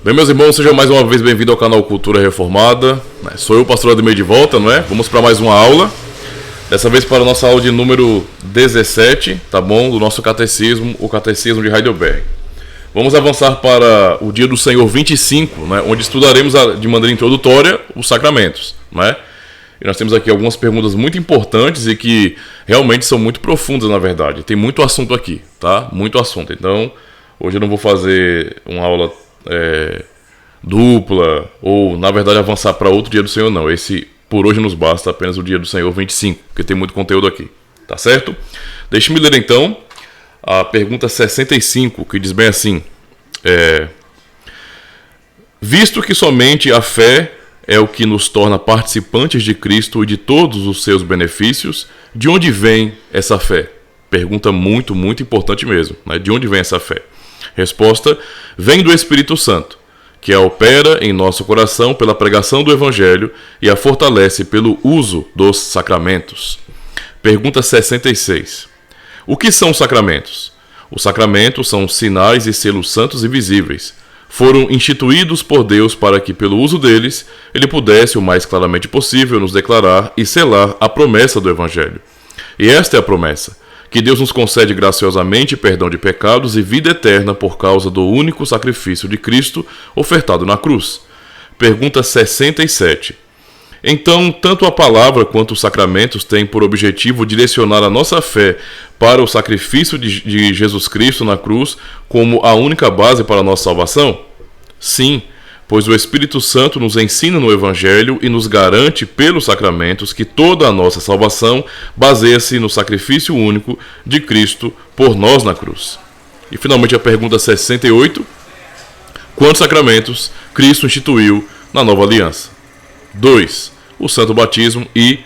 Bem, meus irmãos, sejam mais uma vez bem-vindos ao canal Cultura Reformada. Sou eu, o pastor Ademir de volta, não é? Vamos para mais uma aula. Dessa vez para a nossa aula de número 17, tá bom? Do nosso catecismo, o Catecismo de Heidelberg. Vamos avançar para o Dia do Senhor 25, né? Onde estudaremos de maneira introdutória os sacramentos, né? E nós temos aqui algumas perguntas muito importantes e que realmente são muito profundas, na verdade. Tem muito assunto aqui, tá? Muito assunto. Então, hoje eu não vou fazer uma aula dupla, ou na verdade avançar para outro Dia do Senhor, não. Esse por hoje nos basta apenas o Dia do Senhor 25, porque tem muito conteúdo aqui, tá certo? Deixe-me ler então a pergunta 65, que diz bem assim: visto que somente a fé é o que nos torna participantes de Cristo e de todos os seus benefícios, de onde vem essa fé? Pergunta muito, muito importante mesmo, né? De onde vem essa fé? Resposta: vem do Espírito Santo, que a opera em nosso coração pela pregação do Evangelho e a fortalece pelo uso dos sacramentos. Pergunta 66. O que são os sacramentos? Os sacramentos são sinais e selos santos e visíveis. Foram instituídos por Deus para que, pelo uso deles, Ele pudesse, o mais claramente possível, nos declarar e selar a promessa do Evangelho. E esta é a promessa: que Deus nos concede graciosamente perdão de pecados e vida eterna por causa do único sacrifício de Cristo ofertado na cruz. Pergunta 67. Então, tanto a palavra quanto os sacramentos têm por objetivo direcionar a nossa fé para o sacrifício de Jesus Cristo na cruz como a única base para a nossa salvação? Sim, pois o Espírito Santo nos ensina no Evangelho e nos garante pelos sacramentos que toda a nossa salvação baseia-se no sacrifício único de Cristo por nós na cruz. E finalmente a pergunta 68. Quantos sacramentos Cristo instituiu na nova aliança? 2. O Santo Batismo e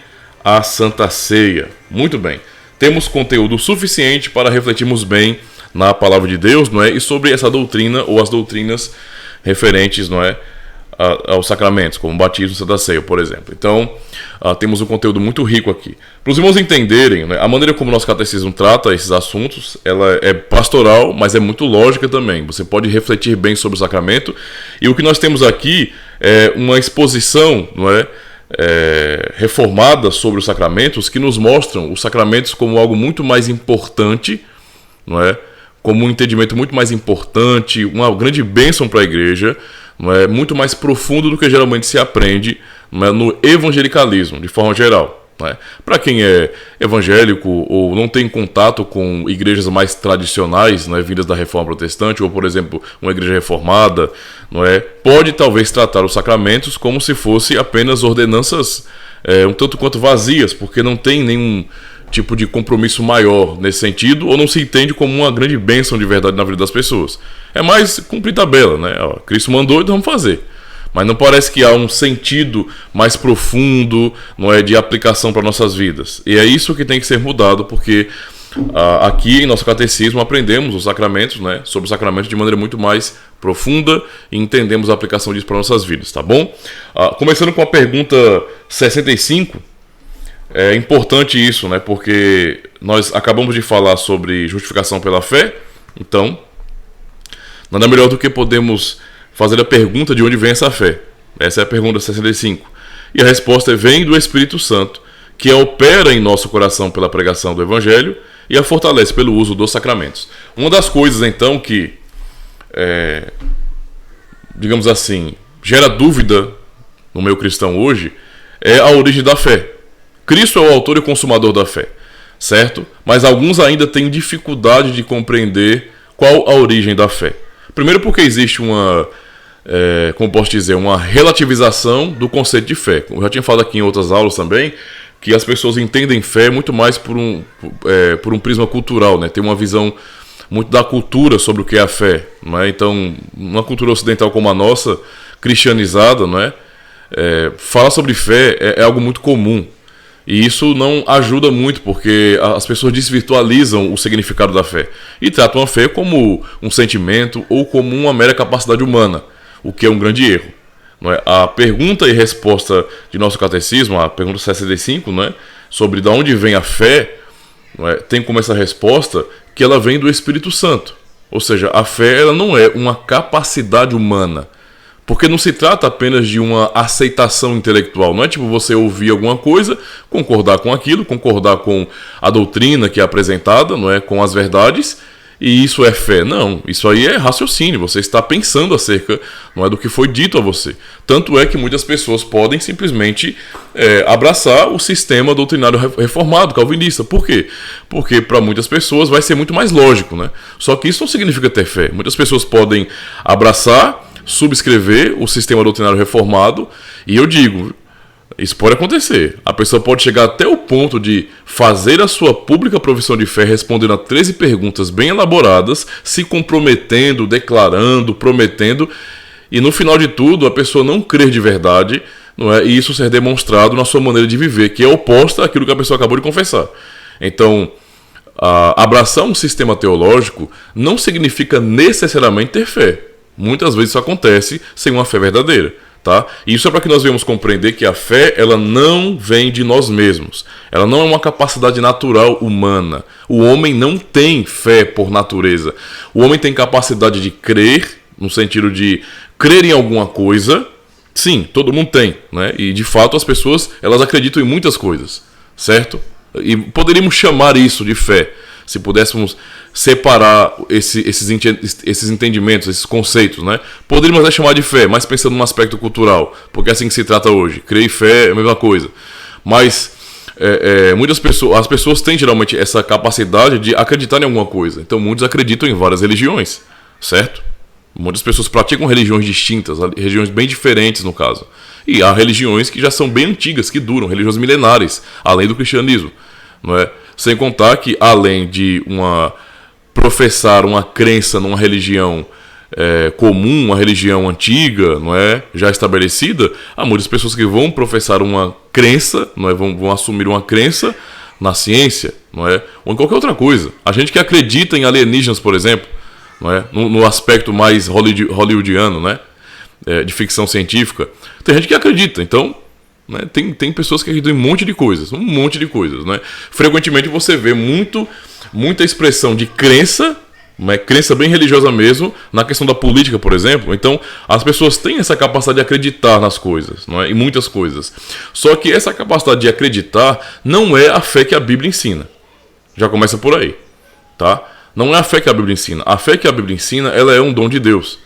a Santa Ceia. Muito bem. Temos conteúdo suficiente para refletirmos bem na Palavra de Deus, não é? E sobre essa doutrina ou as doutrinas referentes, não é, aos sacramentos, como o batismo e Santa Ceia, por exemplo. Então, temos um conteúdo muito rico aqui. Para os irmãos entenderem, né, a maneira como o nosso catecismo trata esses assuntos, ela é pastoral, mas é muito lógica também. Você pode refletir bem sobre o sacramento. E o que nós temos aqui é uma exposição, não é, reformada sobre os sacramentos, que nos mostram os sacramentos como algo muito mais importante, não é? Como um entendimento muito mais importante, uma grande bênção para a igreja, não é? Muito mais profundo do que geralmente se aprende, não é? No evangelicalismo, de forma geral. Para quem é evangélico ou não tem contato com igrejas mais tradicionais, não é, vindas da Reforma Protestante, ou por exemplo uma igreja reformada, não é, pode talvez tratar os sacramentos como se fosse apenas ordenanças um tanto quanto vazias, porque não tem nenhum tipo de compromisso maior nesse sentido, ou não se entende como uma grande bênção de verdade na vida das pessoas. É mais cumprir tabela, né? Cristo mandou, então vamos fazer. Mas não parece que há um sentido mais profundo, não é, de aplicação para nossas vidas. E é isso que tem que ser mudado, porque aqui em nosso catecismo aprendemos os sacramentos, né, sobre os sacramentos de maneira muito mais profunda e entendemos a aplicação disso para nossas vidas, tá bom? Começando com a pergunta 65, é importante isso, né, porque nós acabamos de falar sobre justificação pela fé, então nada melhor do que podemos fazer a pergunta de onde vem essa fé. Essa é a pergunta 65. E a resposta é: vem do Espírito Santo, que opera em nosso coração pela pregação do Evangelho e a fortalece pelo uso dos sacramentos. Uma das coisas, então, que, digamos assim, gera dúvida no meio cristão hoje é a origem da fé. Cristo é o autor e consumador da fé, certo? Mas alguns ainda têm dificuldade de compreender qual a origem da fé. Primeiro porque existe uma como posso dizer, uma relativização do conceito de fé. Eu já tinha falado aqui em outras aulas também, que as pessoas entendem fé muito mais por um prisma cultural, né? Tem uma visão muito da cultura sobre o que é a fé, não é? Então, uma cultura ocidental como a nossa, cristianizada, não é? Falar sobre fé é algo muito comum. E isso não ajuda muito, porque as pessoas desvirtualizam o significado da fé e tratam a fé como um sentimento ou como uma mera capacidade humana, o que é um grande erro. Não é? A pergunta e resposta de nosso catecismo, a pergunta 65, não é? Sobre de onde vem a fé, não é? Tem como essa resposta que ela vem do Espírito Santo. Ou seja, a fé ela não é uma capacidade humana, porque não se trata apenas de uma aceitação intelectual. Não é tipo você ouvir alguma coisa, concordar com aquilo, concordar com a doutrina que é apresentada, não é? Com as verdades, e isso é fé. Não, isso aí é raciocínio. Você está pensando acerca, não é, do que foi dito a você. Tanto é que muitas pessoas podem simplesmente abraçar o sistema doutrinário reformado, calvinista. Por quê? Porque para muitas pessoas vai ser muito mais lógico, né? Só que isso não significa ter fé. Muitas pessoas podem abraçar, subscrever o sistema doutrinário reformado, e eu digo, isso pode acontecer. A pessoa pode chegar até o ponto de fazer a sua pública profissão de fé respondendo a 13 perguntas bem elaboradas, se comprometendo, declarando, prometendo, e no final de tudo a pessoa não crer de verdade, não é? E isso ser demonstrado na sua maneira de viver, que é oposta àquilo que a pessoa acabou de confessar. Então, abraçar um sistema teológico não significa necessariamente ter fé. Muitas vezes isso acontece sem uma fé verdadeira, tá? E isso é para que nós venhamos compreender que a fé, ela não vem de nós mesmos. Ela não é uma capacidade natural humana. O homem não tem fé por natureza. O homem tem capacidade de crer, no sentido de crer em alguma coisa. Sim, todo mundo tem, né? E de fato as pessoas, elas acreditam em muitas coisas, certo? E poderíamos chamar isso de fé. Se pudéssemos separar esses entendimentos, esses conceitos, né? Poderíamos até chamar de fé, mas pensando num aspecto cultural, porque é assim que se trata hoje. Crer e fé é a mesma coisa. Mas muitas pessoas, as pessoas têm geralmente essa capacidade de acreditar em alguma coisa. Então muitos acreditam em várias religiões, certo? Muitas pessoas praticam religiões distintas, religiões bem diferentes no caso. E há religiões que já são bem antigas, que duram, religiões milenares, além do cristianismo, não é? Sem contar que, além de professar uma crença numa religião comum, uma religião antiga, não é? Já estabelecida, há muitas pessoas que vão professar uma crença, não é? Vão assumir uma crença na ciência, não é? Ou em qualquer outra coisa. A gente que acredita em alienígenas, por exemplo, não é? No aspecto mais hollywoodiano, né? De ficção científica, tem gente que acredita. Então, né? Tem pessoas que acreditam em um monte de coisas, né? Frequentemente você vê muita expressão de crença, né? Crença bem religiosa mesmo, na questão da política, por exemplo. Então, as pessoas têm essa capacidade de acreditar nas coisas, não é? Em muitas coisas. Só que essa capacidade de acreditar não é a fé que a Bíblia ensina. Já começa por aí, tá? Não é a fé que a Bíblia ensina. A fé que a Bíblia ensina, ela é um dom de Deus.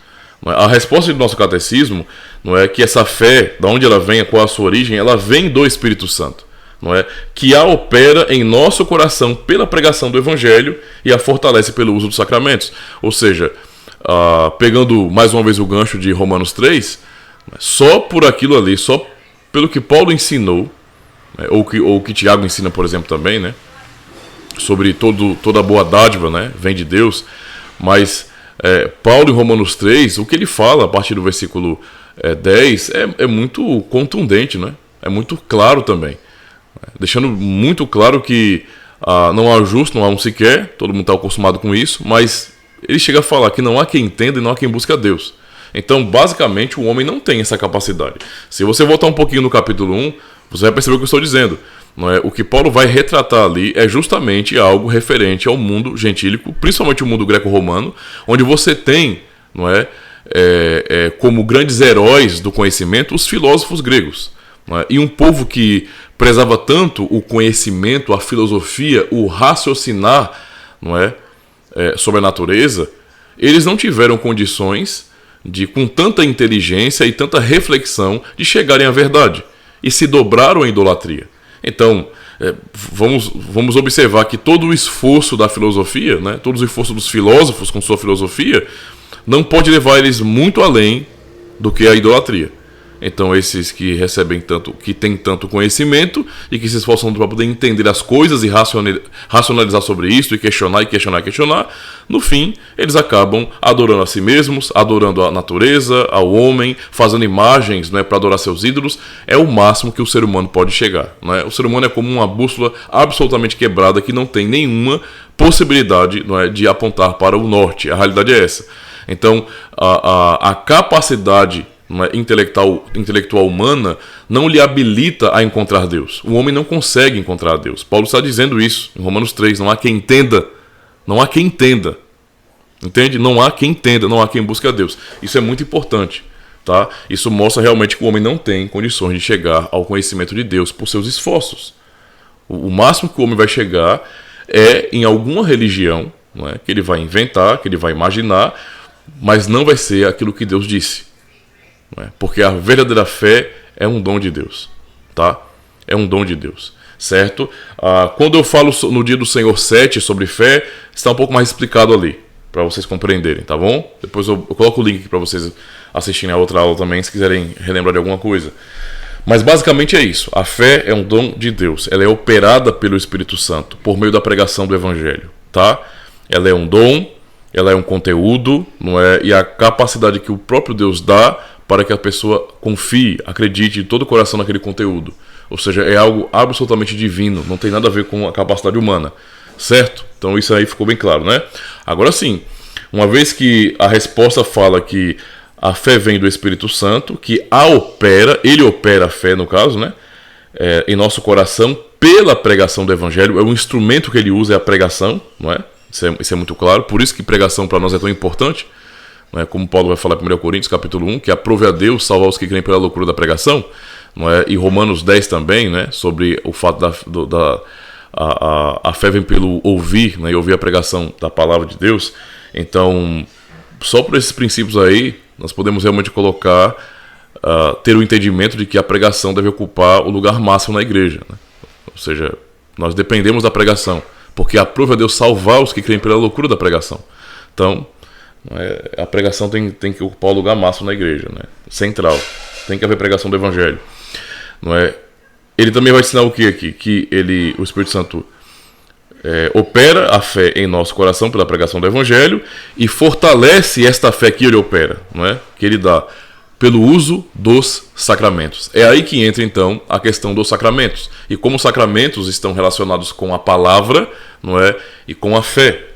A resposta do nosso catecismo não é que essa fé, de onde ela vem, qual a sua origem, ela vem do Espírito Santo, não é? Que a opera em nosso coração pela pregação do Evangelho e a fortalece pelo uso dos sacramentos. Ou seja, pegando mais uma vez o gancho de Romanos 3, só por aquilo ali, só pelo que Paulo ensinou, né? ou que Tiago ensina, por exemplo, também, né? Sobre toda a boa dádiva, né? Vem de Deus, mas Paulo em Romanos 3, o que ele fala a partir do versículo 10 é muito contundente, né? É muito claro também, deixando muito claro que não há justo, não há um sequer, todo mundo está acostumado com isso, mas ele chega a falar que não há quem entenda e não há quem busque a Deus. Então, basicamente, o homem não tem essa capacidade. Se você voltar um pouquinho no capítulo 1, você vai perceber o que eu estou dizendo. Não é? O que Paulo vai retratar ali é justamente algo referente ao mundo gentílico, principalmente o mundo greco-romano, onde você tem, não é, como grandes heróis do conhecimento os filósofos gregos. Não é? E um povo que prezava tanto o conhecimento, a filosofia, o raciocinar, não é, sobre a natureza, eles não tiveram condições de, com tanta inteligência e tanta reflexão, de chegarem à verdade e se dobraram à idolatria. Então, vamos observar que todo o esforço da filosofia, né, todo o esforço dos filósofos com sua filosofia, não pode levar eles muito além do que a idolatria. Então, esses que recebem tanto, que têm tanto conhecimento e que se esforçam para poder entender as coisas e racionalizar sobre isso e questionar, no fim, eles acabam adorando a si mesmos, adorando a natureza, ao homem, fazendo imagens, né, para adorar seus ídolos. É o máximo que o ser humano pode chegar, né? O ser humano é como uma bússola absolutamente quebrada que não tem nenhuma possibilidade, não é, de apontar para o norte. A realidade é essa. Então, a capacidade intelectual humana não lhe habilita a encontrar Deus. O homem não consegue encontrar Deus. Paulo está dizendo isso em Romanos 3. Não há quem entenda. Não há quem entenda. Entende? Não há quem entenda, não há quem busque a Deus. Isso é muito importante, tá? Isso mostra realmente que o homem não tem condições de chegar ao conhecimento de Deus por seus esforços. O máximo que o homem vai chegar é em alguma religião, não é? Que ele vai inventar, que ele vai imaginar, mas não vai ser aquilo que Deus disse. Porque a verdadeira fé é um dom de Deus, tá? É um dom de Deus, certo? Quando eu falo no dia do Senhor 7 sobre fé, está um pouco mais explicado ali, para vocês compreenderem, tá bom? Depois eu coloco o link aqui para vocês assistirem a outra aula também, se quiserem relembrar de alguma coisa. Mas basicamente é isso. A fé é um dom de Deus. Ela é operada pelo Espírito Santo, por meio da pregação do Evangelho, tá? Ela é um dom, ela é um conteúdo, não é? E a capacidade que o próprio Deus dá para que a pessoa confie, acredite de todo o coração naquele conteúdo. Ou seja, é algo absolutamente divino, não tem nada a ver com a capacidade humana, certo? Então isso aí ficou bem claro, né? Agora sim, uma vez que a resposta fala que a fé vem do Espírito Santo, que ele opera a fé no caso, né? Em nosso coração, pela pregação do Evangelho, é o instrumento que ele usa, é a pregação, não é? Isso é muito claro, por isso que pregação para nós é tão importante. Não é? Como Paulo vai falar em 1 Coríntios capítulo 1, que aprove a Deus salvar os que creem pela loucura da pregação, não é? E Romanos 10 também, né? Sobre o fato a fé vem pelo ouvir, né, e ouvir a pregação da palavra de Deus. Então, só por esses princípios aí, nós podemos realmente colocar, ter o entendimento de que a pregação deve ocupar o lugar máximo na igreja, né? Ou seja, nós dependemos da pregação, porque aprove a Deus salvar os que creem pela loucura da pregação. Então, a pregação tem que ocupar o lugar máximo na igreja, né? Central. Tem que haver pregação do evangelho. Não é? Ele também vai ensinar o que aqui? Que o Espírito Santo opera a fé em nosso coração pela pregação do evangelho e fortalece esta fé que ele opera, não é? Que ele dá pelo uso dos sacramentos. É aí que entra, então, a questão dos sacramentos. E como os sacramentos estão relacionados com a palavra, não é? E com a fé.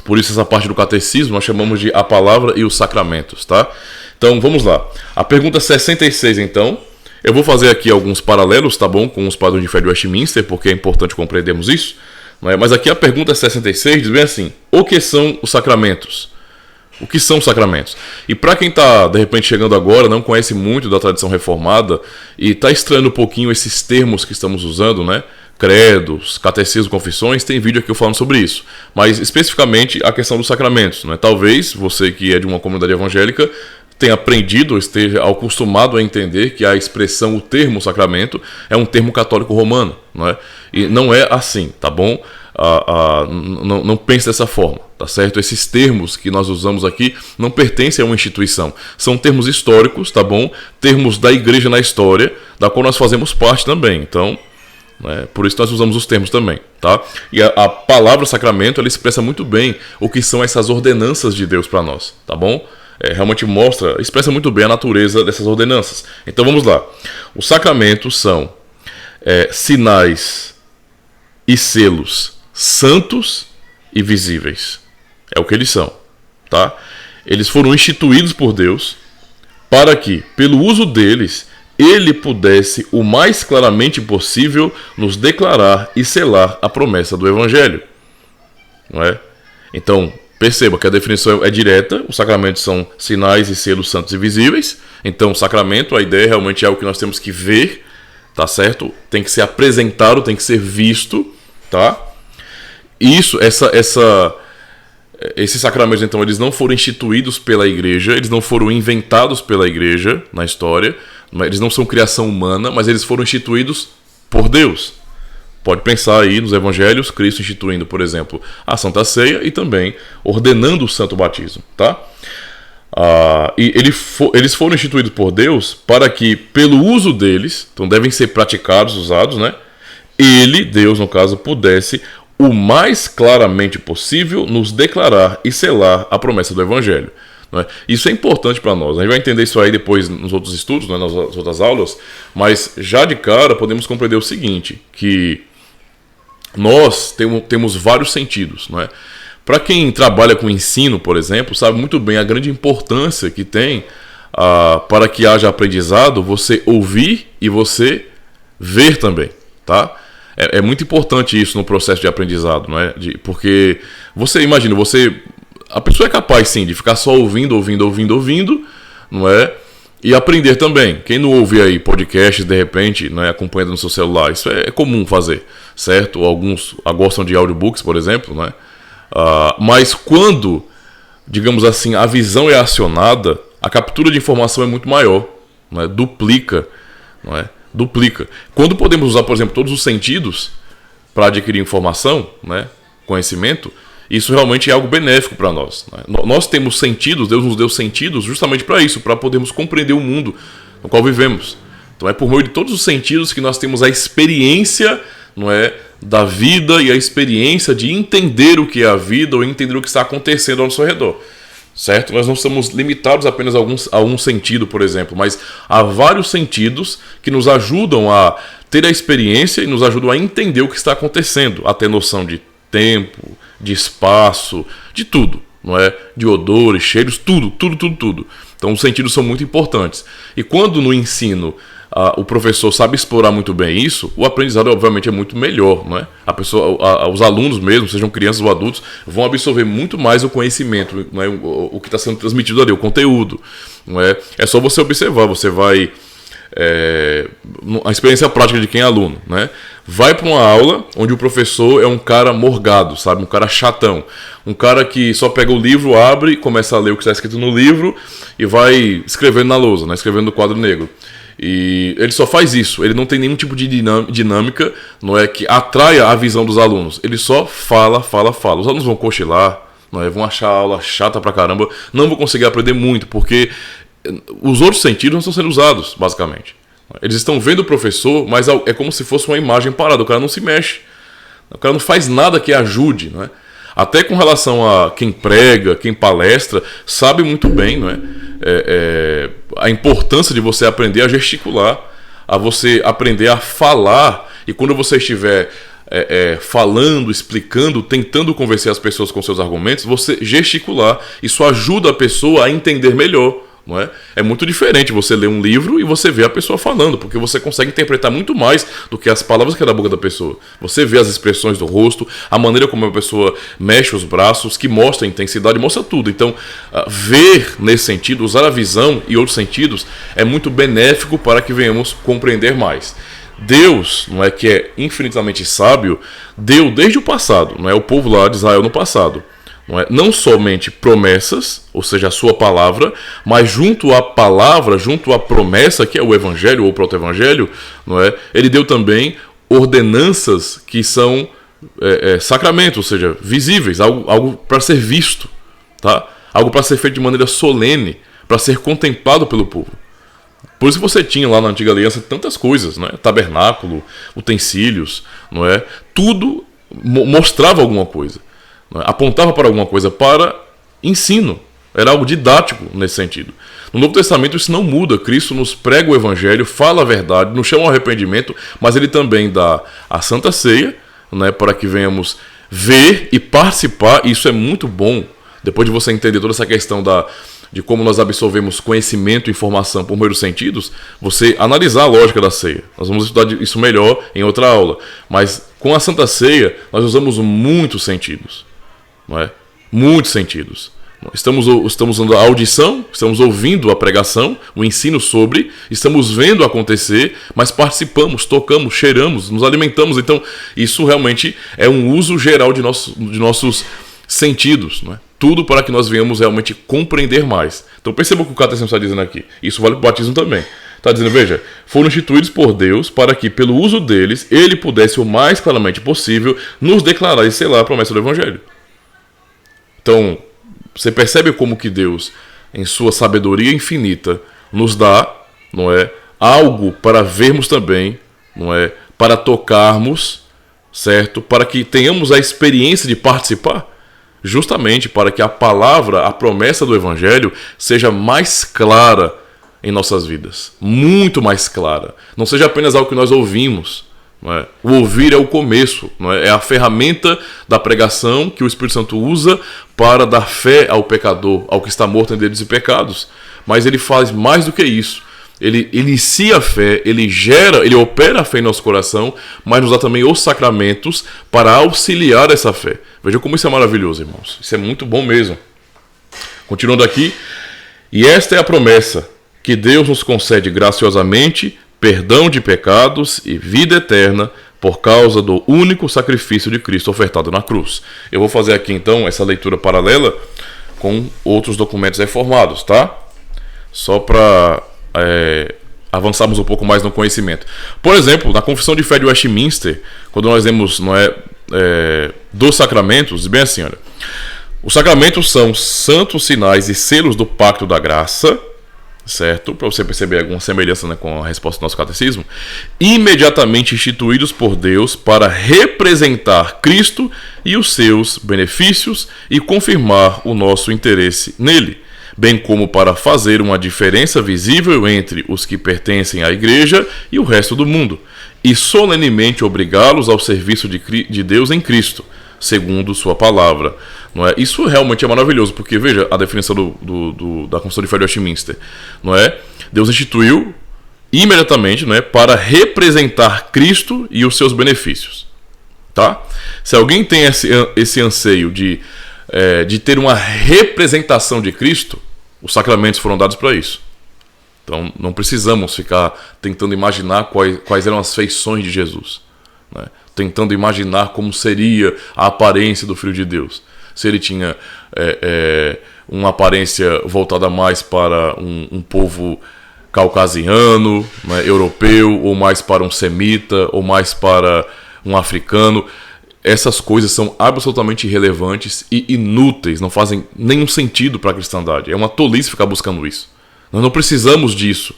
Por isso, essa parte do catecismo nós chamamos de a palavra e os sacramentos, tá? Então, vamos lá. A pergunta 66, então. Eu vou fazer aqui alguns paralelos, tá bom? Com os padrões de fé de Westminster, porque é importante compreendermos isso. Não é? Mas aqui a pergunta 66 diz bem assim: o que são os sacramentos? O que são os sacramentos? E para quem está, de repente, chegando agora, não conhece muito da tradição reformada e está estranhando um pouquinho esses termos que estamos usando, né? Credos, catecismo, confissões, tem vídeo aqui eu falando sobre isso. Mas, especificamente, a questão dos sacramentos, né? Talvez você que é de uma comunidade evangélica tenha aprendido, esteja acostumado a entender que a expressão, o termo sacramento, é um termo católico romano, não é? E não é assim, tá bom? Não pense dessa forma, tá certo? Esses termos que nós usamos aqui não pertencem a uma instituição. São termos históricos, tá bom? Termos da igreja na história, da qual nós fazemos parte também. Então, né, por isso nós usamos os termos também, tá? E a palavra sacramento, ela expressa muito bem o que são essas ordenanças de Deus para nós, tá bom? Realmente expressa muito bem a natureza dessas ordenanças. Então vamos lá. Os sacramentos são sinais e selos santos e visíveis. É o que eles são, tá? Eles foram instituídos por Deus para que, pelo uso deles, ele pudesse o mais claramente possível nos declarar e selar a promessa do evangelho, não é? Então, perceba que a definição é direta. Os sacramentos são sinais e selos santos e visíveis. Então, o sacramento, a ideia realmente é algo que nós temos que ver, tá certo? Tem que ser apresentado, tem que ser visto, tá? Isso, esses sacramentos, então, eles não foram instituídos pela igreja, eles não foram inventados pela igreja na história, eles não são criação humana, mas eles foram instituídos por Deus. Pode pensar aí nos evangelhos, Cristo instituindo, por exemplo, a Santa Ceia e também ordenando o Santo Batismo, tá? E eles foram instituídos por Deus para que, pelo uso deles, então devem ser praticados, usados, né? Deus no caso, pudesse o mais claramente possível nos declarar e selar a promessa do evangelho. Né? Isso é importante para nós. A gente vai entender isso aí depois nos outros estudos, né, nas outras aulas, mas já de cara podemos compreender o seguinte, que nós temos vários sentidos, não é? Para quem trabalha com ensino, por exemplo, sabe muito bem a grande importância que tem para que haja aprendizado, você ouvir e você ver também, tá? É muito importante isso no processo de aprendizado, não é? Porque você imagina, a pessoa é capaz sim de ficar só ouvindo, não é? E aprender também. Quem não ouve aí podcasts de repente, né, acompanhando no seu celular, isso é comum fazer, certo? Alguns gostam de audiobooks, por exemplo, né? Mas quando, digamos assim, a visão é acionada, a captura de informação é muito maior, né? Duplica, não é? Duplica. Quando podemos usar, por exemplo, todos os sentidos para adquirir informação, né, conhecimento, isso realmente é algo benéfico para nós, né? Nós temos sentidos, Deus nos deu sentidos justamente para isso, para podermos compreender o mundo no qual vivemos. Então é por meio de todos os sentidos que nós temos a experiência, não é, da vida e a experiência de entender o que é a vida ou entender o que está acontecendo ao nosso redor. Certo? Nós não estamos limitados apenas a um sentido, por exemplo, mas há vários sentidos que nos ajudam a ter a experiência e nos ajudam a entender o que está acontecendo, a ter noção de tempo, de espaço, de tudo, não é? De odores, cheiros, tudo. Então os sentidos são muito importantes. E quando no ensino o professor sabe explorar muito bem isso, o aprendizado obviamente é muito melhor, não é? Os alunos mesmo, sejam crianças ou adultos, vão absorver muito mais o conhecimento, não é? O que está sendo transmitido ali, o conteúdo, não é? É só você observar, você vai a experiência prática de quem é aluno, né? Vai para uma aula onde o professor é um cara morgado, sabe? Um cara chatão. Um cara que só pega o livro, abre, começa a ler o que está escrito no livro e vai escrevendo na lousa, né? Escrevendo no quadro negro. E ele só faz isso. Ele não tem nenhum tipo de dinâmica, não é, que atraia a visão dos alunos. Ele só fala. Os alunos vão cochilar, não é? Vão achar a aula chata pra caramba. Não vão conseguir aprender muito, porque os outros sentidos não estão sendo usados, basicamente. Eles estão vendo o professor, mas é como se fosse uma imagem parada. O cara não se mexe. O cara não faz nada que ajude, não é? Até com relação a quem prega, quem palestra, sabe muito bem, não é? A importância de você aprender a gesticular, a você aprender a falar. E quando você estiver falando, explicando, tentando convencer as pessoas com seus argumentos, você gesticular. Isso ajuda a pessoa a entender melhor. Não é? É muito diferente você ler um livro e você ver a pessoa falando, porque você consegue interpretar muito mais do que as palavras que é da boca da pessoa. Você vê as expressões do rosto, a maneira como a pessoa mexe os braços, que mostra a intensidade, mostra tudo. Então, ver nesse sentido, usar a visão e outros sentidos é muito benéfico para que venhamos compreender mais. Deus, não é, que é infinitamente sábio, deu desde o passado, não é, o povo lá de Israel no passado, não somente promessas, ou seja, a sua palavra, mas junto à palavra, junto à promessa, que é o evangelho ou o proto-evangelho, não é? Ele deu também ordenanças que são sacramentos, ou seja, visíveis, algo para ser visto, tá? Algo para ser feito de maneira solene, para ser contemplado pelo povo. Por isso que você tinha lá na Antiga Aliança tantas coisas, não é? Tabernáculo, utensílios, não é? Tudo mostrava alguma coisa. Apontava para alguma coisa, para ensino. Era algo didático nesse sentido. No Novo Testamento isso não muda. Cristo nos prega o Evangelho, fala a verdade, nos chama ao arrependimento, mas ele também dá a Santa Ceia, né, para que venhamos ver e participar. Isso é muito bom. Depois de você entender toda essa questão de como nós absorvemos conhecimento e informação por meio dos sentidos, você analisar a lógica da ceia. Nós vamos estudar isso melhor em outra aula. Mas com a Santa Ceia, nós usamos muitos sentidos. Não é? Muitos sentidos. Estamos usando a audição, estamos ouvindo a pregação, o ensino sobre, estamos vendo acontecer, mas participamos, tocamos, cheiramos, nos alimentamos. Então, isso realmente é um uso geral de nossos sentidos. Não é? Tudo para que nós venhamos realmente compreender mais. Então, perceba o que o Catecismo está dizendo aqui. Isso vale para o batismo também. Está dizendo, veja, foram instituídos por Deus para que, pelo uso deles, ele pudesse o mais claramente possível nos declarar e selar a promessa do Evangelho. Então, você percebe como que Deus, em sua sabedoria infinita, nos dá, não é, algo para vermos também, não é, para tocarmos, certo? Para que tenhamos a experiência de participar, justamente para que a palavra, a promessa do Evangelho, seja mais clara em nossas vidas, muito mais clara. Não seja apenas algo que nós ouvimos. Não é? O ouvir é o começo, não é? É a ferramenta da pregação que o Espírito Santo usa para dar fé ao pecador, ao que está morto em delitos e pecados. Mas ele faz mais do que isso. Ele inicia a fé, ele opera a fé em nosso coração, mas nos dá também os sacramentos para auxiliar essa fé. Veja como isso é maravilhoso, irmãos. Isso é muito bom mesmo. Continuando aqui. E esta é a promessa, que Deus nos concede graciosamente perdão de pecados e vida eterna por causa do único sacrifício de Cristo ofertado na cruz. Eu vou fazer aqui então essa leitura paralela com outros documentos reformados, tá? Só para avançarmos um pouco mais no conhecimento. Por exemplo, na Confissão de Fé de Westminster, quando nós vemos dos sacramentos, diz bem assim, olha: os sacramentos são santos sinais e selos do pacto da graça, certo? Para você perceber alguma semelhança, né, com a resposta do nosso catecismo, imediatamente instituídos por Deus para representar Cristo e os seus benefícios e confirmar o nosso interesse nele, bem como para fazer uma diferença visível entre os que pertencem à Igreja e o resto do mundo, e solenemente obrigá-los ao serviço de Deus em Cristo, segundo sua palavra. Não é? Isso realmente é maravilhoso, porque veja a definição da Confissão de Fé de Westminster. Não é? Deus instituiu imediatamente, não é, para representar Cristo e os seus benefícios. Tá? Se alguém tem esse anseio de ter uma representação de Cristo, os sacramentos foram dados para isso. Então não precisamos ficar tentando imaginar quais eram as feições de Jesus, né? Tentando imaginar como seria a aparência do Filho de Deus. Se ele tinha uma aparência voltada mais para um povo caucasiano, né, europeu, ou mais para um semita, ou mais para um africano. Essas coisas são absolutamente irrelevantes e inúteis, não fazem nenhum sentido para a cristandade. É uma tolice ficar buscando isso. Nós não precisamos disso.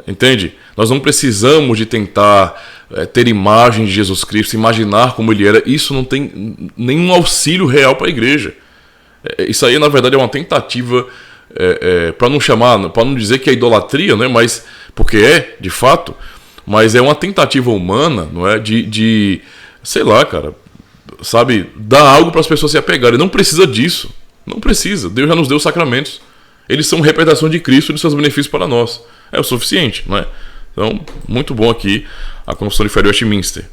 Entende? Nós não precisamos de tentar ter imagem de Jesus Cristo, imaginar como ele era. Isso não tem nenhum auxílio real para a igreja. Isso aí, na verdade, é uma tentativa, para não dizer que é idolatria, né? Mas, porque é, de fato, mas é uma tentativa humana, não é? De sei lá, cara, sabe, dar algo para as pessoas se apegarem. Não precisa disso. Não precisa. Deus já nos deu os sacramentos. Eles são representação de Cristo e de seus benefícios para nós. É o suficiente, não é? Então, muito bom aqui a Confissão de Fé de Westminster.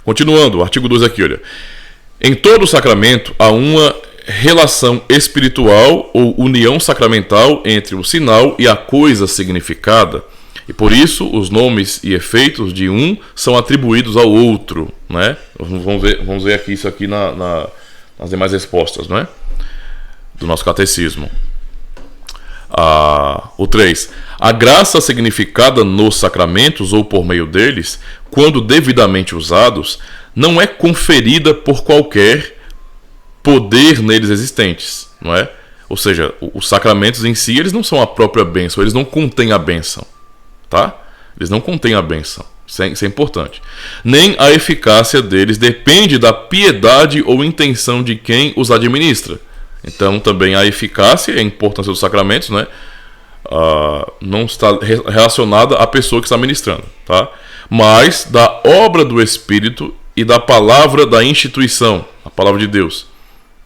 Continuando, o artigo 2 aqui, olha. Em todo sacramento há uma relação espiritual ou união sacramental entre o sinal e a coisa significada. E por isso, os nomes e efeitos de um são atribuídos ao outro, né? Vamos ver aqui isso aqui nas demais respostas, não é? Do nosso catecismo. O 3. A graça significada nos sacramentos ou por meio deles, quando devidamente usados, não é conferida por qualquer poder neles existentes, não é? Ou seja, os sacramentos em si, eles não são a própria bênção, eles não contêm a bênção, tá? Eles não contêm a bênção, isso é importante. Nem a eficácia deles depende da piedade ou intenção de quem os administra. Então também a eficácia e a importância dos sacramentos, né, não está relacionada à pessoa que está ministrando, tá? Mas da obra do Espírito e da palavra da instituição, a palavra de Deus.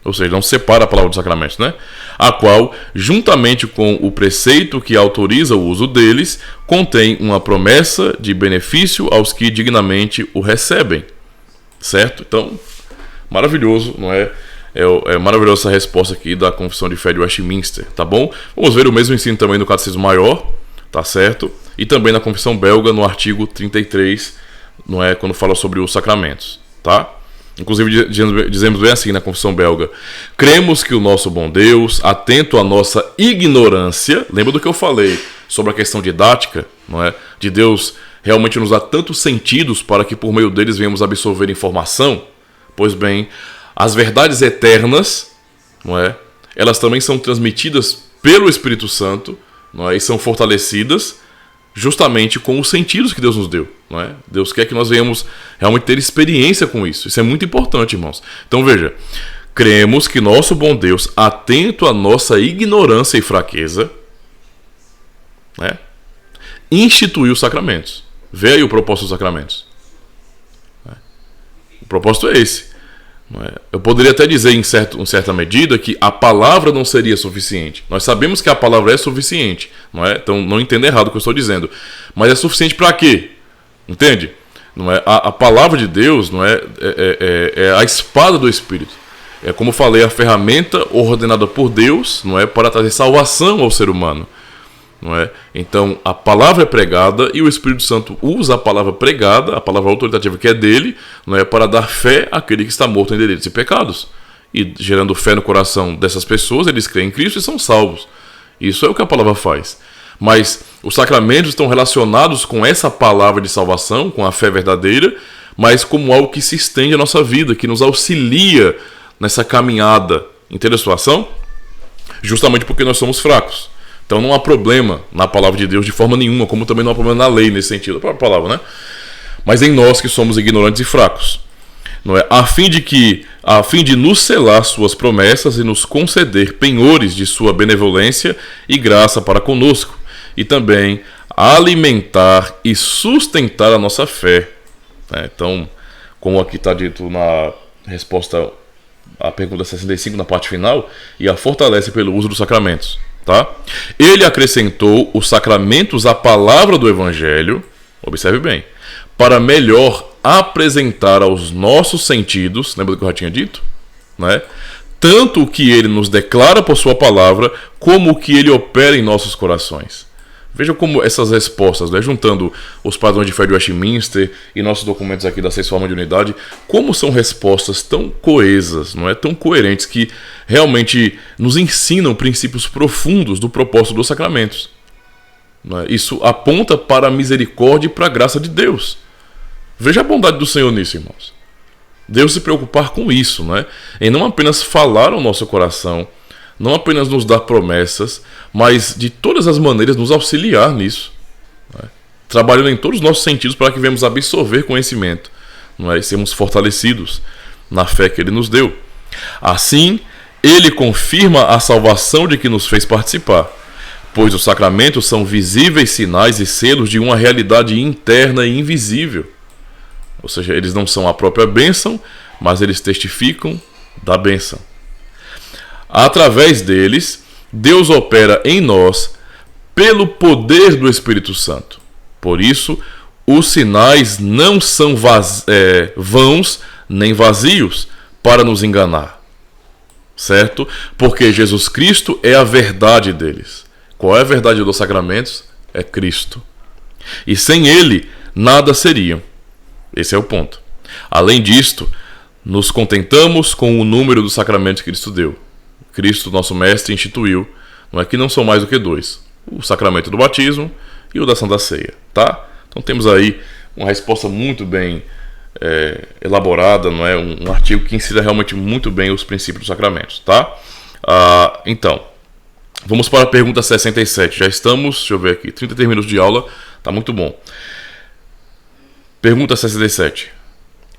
Ou seja, não separa a palavra dos sacramentos, né? A qual, juntamente com o preceito que autoriza o uso deles, contém uma promessa de benefício aos que dignamente o recebem. Certo? Então, maravilhoso, não é? É maravilhosa essa resposta aqui da Confissão de Fé de Westminster, tá bom? Vamos ver o mesmo ensino também no Catecismo Maior, tá certo? E também na Confissão Belga, no artigo 33, não é? Quando fala sobre os sacramentos, tá? Inclusive dizemos bem assim na Confissão Belga: cremos que o nosso bom Deus, atento à nossa ignorância, lembra do que eu falei sobre a questão didática, não é? De Deus realmente nos dá tantos sentidos para que por meio deles venhamos absorver informação? Pois bem, as verdades eternas, não é? Elas também são transmitidas pelo Espírito Santo, não é? E são fortalecidas justamente com os sentidos que Deus nos deu, não é? Deus quer que nós venhamos realmente ter experiência com isso. Isso é muito importante, irmãos. Então veja, cremos que nosso bom Deus, atento à nossa ignorância e fraqueza, né, instituiu os sacramentos. Vê aí o propósito dos sacramentos. O propósito é esse. Eu poderia até dizer em certa medida que a palavra não seria suficiente. Nós sabemos que a palavra é suficiente, não é? Então não entenda errado o que eu estou dizendo. Mas é suficiente para quê? Entende? Não é? A palavra de Deus, não é a espada do Espírito. É, como eu falei, a ferramenta ordenada por Deus, não é, para trazer salvação ao ser humano. Não é? Então a palavra é pregada e o Espírito Santo usa a palavra pregada, a palavra autoritativa que é dele, não é, para dar fé àquele que está morto em delitos e pecados. E gerando fé no coração dessas pessoas, eles creem em Cristo e são salvos. Isso é o que a palavra faz. Mas os sacramentos estão relacionados com essa palavra de salvação, com a fé verdadeira, mas como algo que se estende à nossa vida, que nos auxilia nessa caminhada. Entende a situação? Justamente porque nós somos fracos. Então não há problema na palavra de Deus de forma nenhuma, como também não há problema na lei nesse sentido, a própria palavra, né? Mas em nós que somos ignorantes e fracos, não é? A fim de nos selar suas promessas e nos conceder penhores de sua benevolência e graça para conosco, e também alimentar e sustentar a nossa fé. Então, como aqui está dito na resposta à pergunta 65, na parte final, e a fortalece pelo uso dos sacramentos. Tá? Ele acrescentou os sacramentos à palavra do Evangelho, observe bem, para melhor apresentar aos nossos sentidos, lembra do que eu já tinha dito? Né? Tanto o que ele nos declara por sua palavra, como o que ele opera em nossos corações. Veja como essas respostas, né, juntando os padrões de fé de Westminster e nossos documentos aqui da Seis Formas de Unidade, como são respostas tão coesas, não é, tão coerentes, que realmente nos ensinam princípios profundos do propósito dos sacramentos. Não é? Isso aponta para a misericórdia e para a graça de Deus. Veja a bondade do Senhor nisso, irmãos. Deus se preocupar com isso, não é? Em não apenas falar ao nosso coração, não apenas nos dar promessas, mas de todas as maneiras nos auxiliar nisso, não é? Trabalhando em todos os nossos sentidos para que venhamos absorver conhecimento, não é? E sermos fortalecidos na fé que Ele nos deu. Assim, Ele confirma a salvação de que nos fez participar, pois os sacramentos são visíveis sinais e selos de uma realidade interna e invisível. Ou seja, eles não são a própria bênção, mas eles testificam da bênção. Através deles, Deus opera em nós pelo poder do Espírito Santo. Por isso, os sinais não são vãos nem vazios para nos enganar. Certo? Porque Jesus Cristo é a verdade deles. Qual é a verdade dos sacramentos? É Cristo. E sem Ele, nada seriam. Esse é o ponto. Além disto, nos contentamos com o número dos sacramentos que Cristo deu. Cristo, nosso Mestre, instituiu, não é que não são mais do que 2. O sacramento do batismo e o da Santa Ceia. Tá? Então temos aí uma resposta muito bem elaborada, não é? Um artigo que ensina realmente muito bem os princípios dos sacramentos. Tá? Então, vamos para a pergunta 67. Já estamos, deixa eu ver aqui, 33 minutos de aula, tá muito bom. Pergunta 67.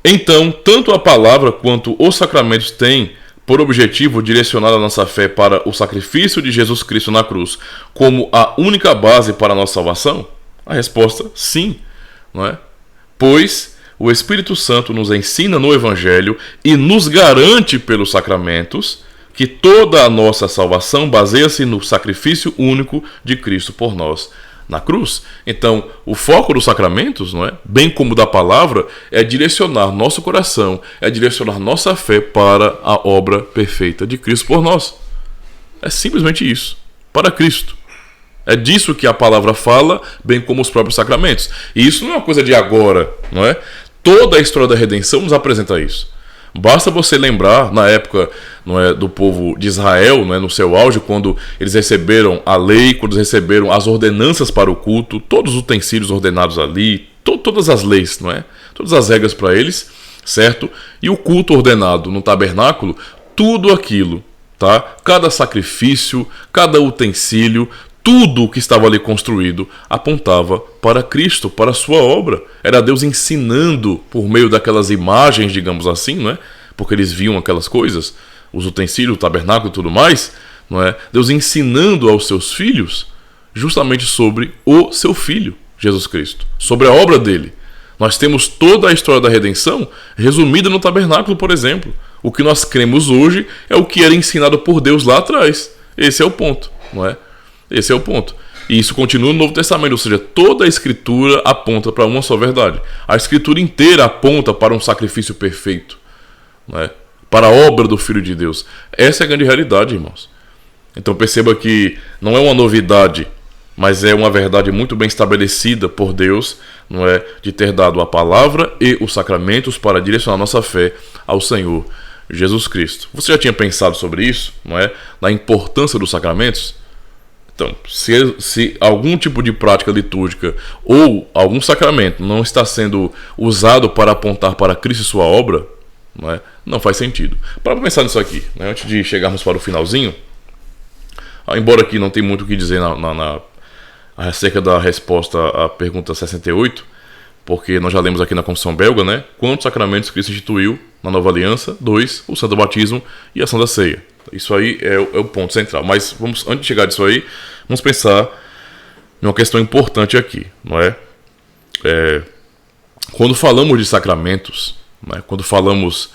Então, tanto a palavra quanto os sacramentos têm por objetivo direcionar a nossa fé para o sacrifício de Jesus Cristo na cruz como a única base para a nossa salvação? A resposta, sim, não é? Pois o Espírito Santo nos ensina no Evangelho e nos garante pelos sacramentos que toda a nossa salvação baseia-se no sacrifício único de Cristo por nós na cruz. Então, o foco dos sacramentos, não é? Bem como da palavra, é direcionar nosso coração, é direcionar nossa fé para a obra perfeita de Cristo por nós. É simplesmente isso, para Cristo. É disso que a palavra fala, bem como os próprios sacramentos. E isso não é uma coisa de agora, não é? Toda a história da redenção nos apresenta isso. Basta você lembrar, na época, não é, do povo de Israel, não é, no seu auge, quando eles receberam a lei, quando eles receberam as ordenanças para o culto, todos os utensílios ordenados ali, todas as leis, não é? Todas as regras para eles, certo? E o culto ordenado no tabernáculo, tudo aquilo, tá? Cada sacrifício, cada utensílio, tudo o que estava ali construído apontava para Cristo, para a sua obra. Era Deus ensinando por meio daquelas imagens, digamos assim, não é? Porque eles viam aquelas coisas, os utensílios, o tabernáculo e tudo mais, não é? Deus ensinando aos seus filhos justamente sobre o seu Filho, Jesus Cristo, sobre a obra dele. Nós temos toda a história da redenção resumida no tabernáculo, por exemplo. O que nós cremos hoje é o que era ensinado por Deus lá atrás. Esse é o ponto, não é? Esse é o ponto. E isso continua no Novo Testamento, ou seja, toda a Escritura aponta para uma só verdade. A Escritura inteira aponta para um sacrifício perfeito, não é? Para a obra do Filho de Deus. Essa é a grande realidade, irmãos. Então perceba que não é uma novidade, mas é uma verdade muito bem estabelecida por Deus, não é? De ter dado a palavra e os sacramentos para direcionar nossa fé ao Senhor Jesus Cristo. Você já tinha pensado sobre isso, não é? Na importância dos sacramentos? Então, se algum tipo de prática litúrgica ou algum sacramento não está sendo usado para apontar para Cristo e sua obra, não faz sentido. Para pensar nisso aqui, né, antes de chegarmos para o finalzinho, embora aqui não tem muito o que dizer acerca da resposta à pergunta 68, porque nós já lemos aqui na Confissão Belga, né? Quantos sacramentos Cristo instituiu na Nova Aliança? 2, o Santo Batismo e a Santa Ceia. Isso aí é o ponto central. Mas antes de chegar disso aí, vamos pensar em uma questão importante aqui, não é? Quando falamos de sacramentos, não é? Quando falamos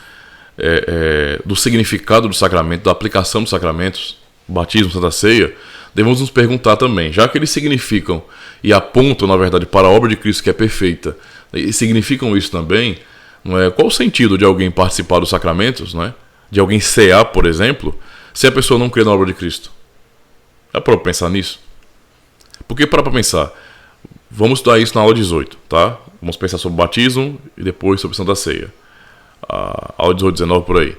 do significado do sacramento, da aplicação dos sacramentos, batismo, Santa Ceia, devemos nos perguntar também, já que eles significam e apontam, na verdade, para a obra de Cristo que é perfeita, e significam isso também, não é? Qual o sentido de alguém participar dos sacramentos, não é? De alguém cear, por exemplo, se a pessoa não crê na obra de Cristo? É para pensar nisso? Porque para pensar, vamos estudar isso na aula 18, tá? Vamos pensar sobre o batismo e depois sobre Santa Ceia. Aula 18, 19 por aí.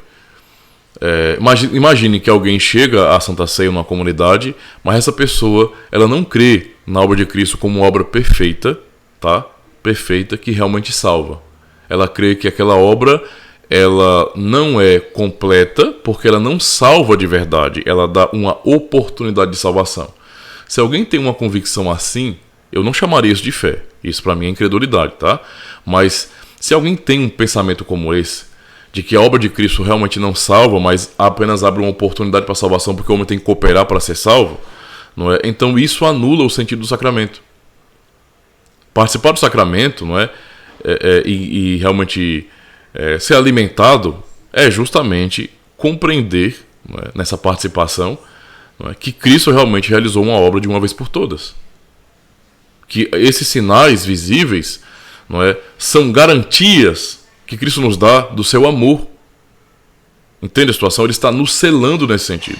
Imagine que alguém chega à Santa Ceia numa comunidade, mas essa pessoa ela não crê na obra de Cristo como uma obra perfeita, tá? Perfeita, que realmente salva. Ela crê que aquela obra ela não é completa porque ela não salva de verdade, ela dá uma oportunidade de salvação. Se alguém tem uma convicção assim, eu não chamaria isso de fé. Isso para mim é incredulidade, tá? Mas se alguém tem um pensamento como esse, de que a obra de Cristo realmente não salva, mas apenas abre uma oportunidade para a salvação porque o homem tem que cooperar para ser salvo, não é? Então isso anula o sentido do sacramento. Participar do sacramento, não é? E realmente ser alimentado é justamente compreender, não é? Nessa participação, não é? Que Cristo realmente realizou uma obra de uma vez por todas. Que esses sinais visíveis, não é? São garantias que Cristo nos dá do seu amor. Entende a situação? Ele está nos selando nesse sentido.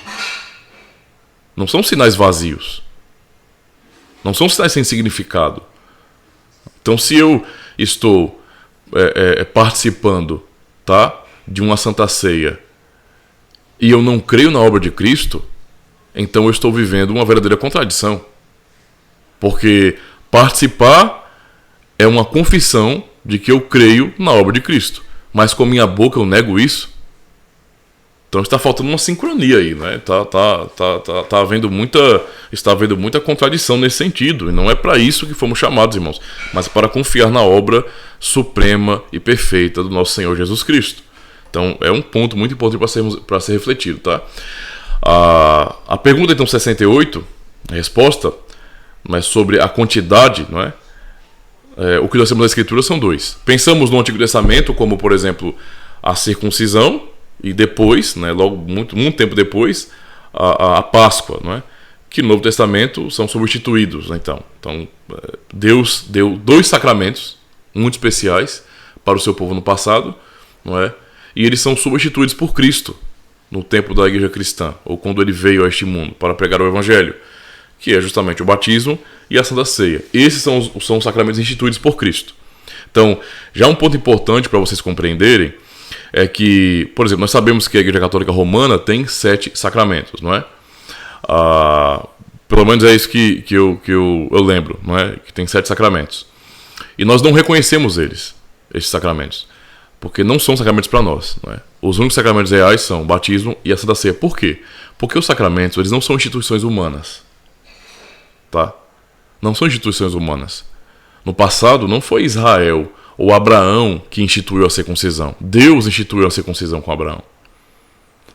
Não são sinais vazios. Não são sinais sem significado. Então, se eu estou participando, tá, de uma Santa Ceia e eu não creio na obra de Cristo, então eu estou vivendo uma verdadeira contradição. Porque participar é uma confissão de que eu creio na obra de Cristo, mas com minha boca eu nego isso. Então está faltando uma sincronia aí, né? Está havendo muita contradição nesse sentido, e não é para isso que fomos chamados, irmãos, mas para confiar na obra suprema e perfeita do nosso Senhor Jesus Cristo. Então é um ponto muito importante para ser refletido, tá? A pergunta então 68, a resposta, mas sobre a quantidade, não é? O que nós temos na Escritura são dois. Pensamos no Antigo Testamento como, por exemplo, a circuncisão e depois, né, logo muito tempo depois, a Páscoa, não é? Que no Novo Testamento são substituídos. Né, então, Deus deu dois sacramentos muito especiais para o seu povo no passado, não é? E eles são substituídos por Cristo no tempo da Igreja Cristã, ou quando ele veio a este mundo para pregar o Evangelho, que é justamente o batismo e a Santa Ceia. Esses são os sacramentos instituídos por Cristo. Então, já um ponto importante para vocês compreenderem é que, por exemplo, nós sabemos que a Igreja Católica Romana tem 7 sacramentos, não é? Pelo menos é isso que eu lembro, não é? Que tem 7 sacramentos. E nós não reconhecemos esses sacramentos, porque não são sacramentos para nós, não é? Os únicos sacramentos reais são o batismo e a Santa Ceia. Por quê? Porque os sacramentos, eles não são instituições humanas. Tá? Não são instituições humanas. No passado não foi Israel ou Abraão que instituiu a circuncisão. Deus instituiu a circuncisão com Abraão.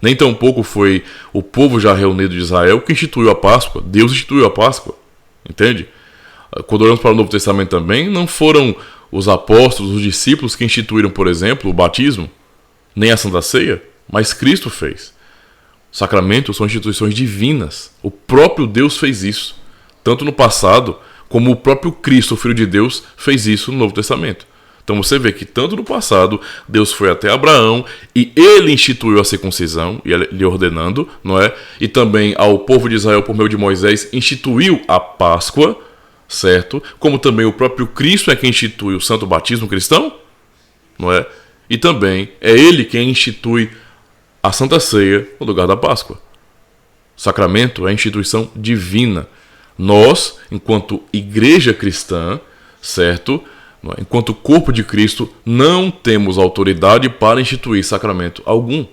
Nem tampouco foi o povo já reunido de Israel que instituiu a Páscoa. Deus instituiu a Páscoa. Entende? Quando olhamos para o Novo Testamento também, não foram os apóstolos, os discípulos que instituíram, por exemplo, o batismo, nem a Santa Ceia, mas Cristo fez. Os sacramentos são instituições divinas. O próprio Deus fez isso. Tanto no passado, como o próprio Cristo, o Filho de Deus, fez isso no Novo Testamento. Então você vê que tanto no passado, Deus foi até Abraão e ele instituiu a circuncisão, lhe ordenando, não é? E também ao povo de Israel, por meio de Moisés, instituiu a Páscoa, certo? Como também o próprio Cristo é quem institui o santo batismo cristão, não é? E também é ele quem institui a Santa Ceia no lugar da Páscoa. O sacramento é a instituição divina. Nós, enquanto igreja cristã, certo? Enquanto corpo de Cristo, não temos autoridade para instituir sacramento algum.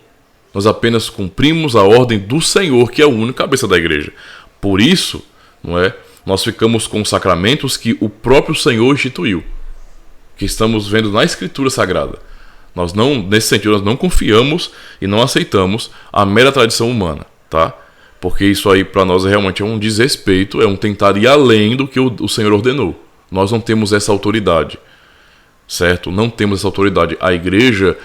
Nós apenas cumprimos a ordem do Senhor, que é o único cabeça da igreja. Por isso, não é? Nós ficamos com os sacramentos que o próprio Senhor instituiu, que estamos vendo na Escritura Sagrada. Nós não, nesse sentido, nós não confiamos e não aceitamos a mera tradição humana, tá? Porque isso aí para nós realmente é um desrespeito, é um tentar ir além do que o Senhor ordenou. Nós não temos essa autoridade, certo? Não temos essa autoridade. A igreja,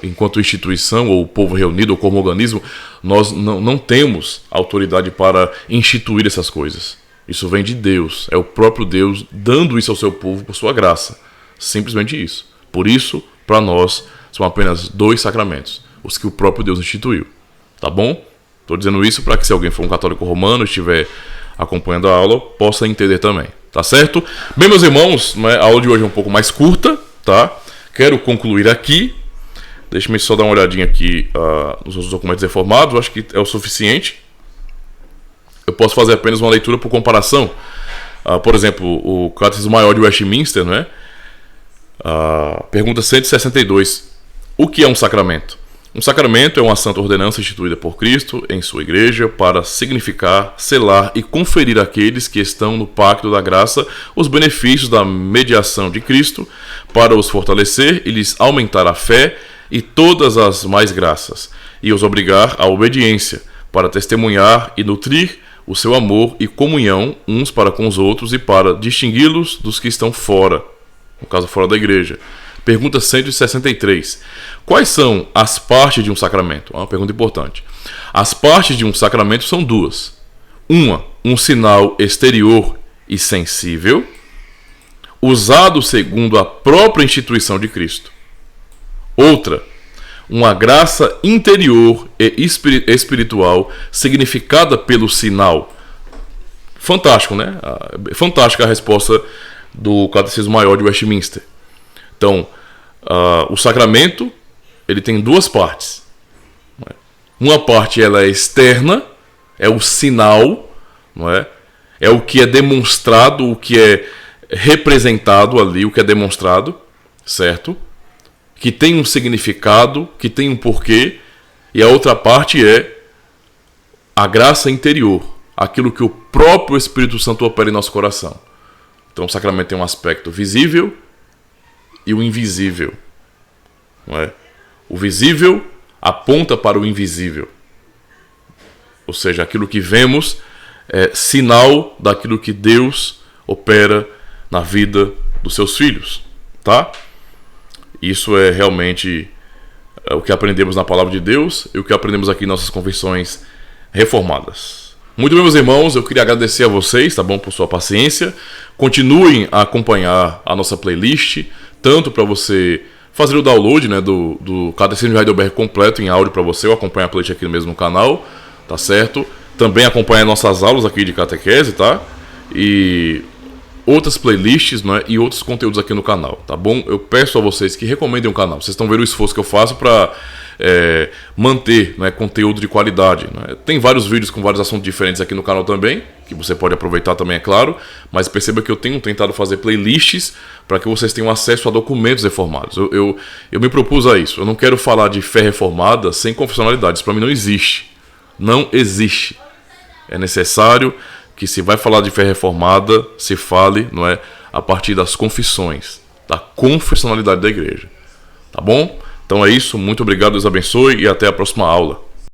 enquanto instituição, ou povo reunido, ou como organismo, nós não temos autoridade para instituir essas coisas. Isso vem de Deus. É o próprio Deus dando isso ao seu povo por sua graça. Simplesmente isso. Por isso, para nós, são apenas 2 sacramentos, os que o próprio Deus instituiu. Tá bom? Estou dizendo isso para que se alguém for um católico romano, estiver acompanhando a aula, possa entender também, tá certo? Bem, meus irmãos, né, a aula de hoje é um pouco mais curta, tá? Quero concluir aqui. Deixa-me só dar uma olhadinha aqui nos outros documentos reformados, acho que é o suficiente. Eu posso fazer apenas uma leitura por comparação. Por exemplo, o Catecismo Maior de Westminster, né? Pergunta 162. O que é um sacramento? Um sacramento é uma santa ordenança instituída por Cristo em sua igreja para significar, selar e conferir àqueles que estão no pacto da graça os benefícios da mediação de Cristo, para os fortalecer e lhes aumentar a fé e todas as mais graças, e os obrigar à obediência, para testemunhar e nutrir o seu amor e comunhão uns para com os outros e para distingui-los dos que estão fora, no caso fora da igreja. Pergunta 163. Quais são as partes de um sacramento? Uma pergunta importante. As partes de um sacramento são duas. Uma, um sinal exterior e sensível, usado segundo a própria instituição de Cristo. Outra, uma graça interior e espiritual significada pelo sinal. Fantástico, né? Fantástica a resposta do Catecismo Maior de Westminster. Então, o sacramento, ele tem duas partes. Uma parte ela é externa, é o sinal, não é? É o que é demonstrado, o que é representado ali, o que é demonstrado, certo? Que tem um significado, que tem um porquê. E a outra parte é a graça interior, aquilo que o próprio Espírito Santo opera em nosso coração. Então, o sacramento tem um aspecto visível e o invisível, não é? O visível aponta para o invisível, ou seja, aquilo que vemos é sinal daquilo que Deus opera na vida dos seus filhos, tá? Isso é realmente o que aprendemos na palavra de Deus e o que aprendemos aqui em nossas confissões reformadas. Muito bem, meus irmãos, eu queria agradecer a vocês, tá bom, por sua paciência. Continuem a acompanhar a nossa playlist, tanto para você fazer o download, né, do Catecismo de Heidelberg completo em áudio para você, ou acompanhar a playlist aqui no mesmo canal, tá certo? Também acompanhar nossas aulas aqui de catequese, tá? E outras playlists, né, e outros conteúdos aqui no canal, tá bom? Eu peço a vocês que recomendem o canal. Vocês estão vendo o esforço que eu faço para manter, né, conteúdo de qualidade, né? Tem vários vídeos com vários assuntos diferentes aqui no canal também, que você pode aproveitar também, é claro, mas perceba que eu tenho tentado fazer playlists para que vocês tenham acesso a documentos reformados. Eu me propus a isso. Eu não quero falar de fé reformada sem confessionalidade. Isso para mim não existe. Não existe. É necessário que, se vai falar de fé reformada, se fale, não é, a partir das confissões, da confessionalidade da igreja. Tá bom? Então é isso, muito obrigado, Deus abençoe e até a próxima aula.